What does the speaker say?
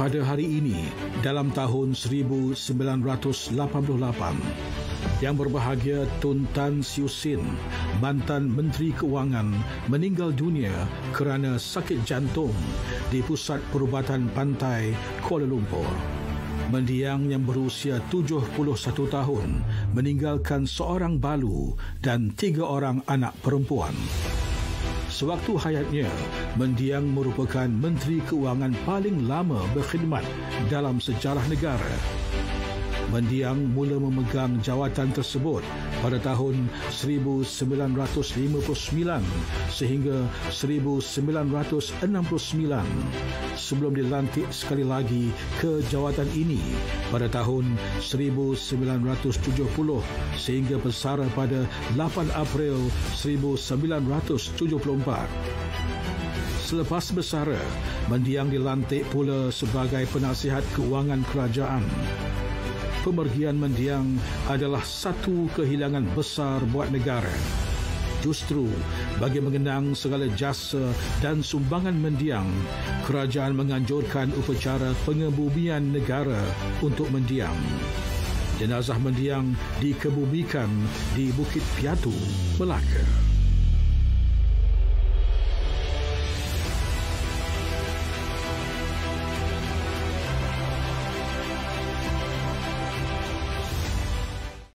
Pada hari ini, dalam tahun 1988, Yang Berbahagia Tun Tan Siew Sin, mantan Menteri Keuangan, meninggal dunia kerana sakit jantung di Pusat Perubatan Pantai Kuala Lumpur. Mendiang yang berusia 71 tahun meninggalkan seorang balu dan 3 orang anak perempuan. Sewaktu hayatnya, mendiang merupakan Menteri Keuangan paling lama berkhidmat dalam sejarah negara. Mendiang mula memegang jawatan tersebut pada tahun 1959 sehingga 1969 sebelum dilantik sekali lagi ke jawatan ini pada tahun 1970 sehingga bersara pada 8 April 1974. Selepas bersara, mendiang dilantik pula sebagai penasihat kewangan kerajaan. Pemergian mendiang adalah satu kehilangan besar buat negara. Justru, bagi mengenang segala jasa dan sumbangan mendiang, kerajaan menganjurkan upacara pengebumian negara untuk mendiang. Jenazah mendiang dikebumikan di Bukit Piatu, Melaka.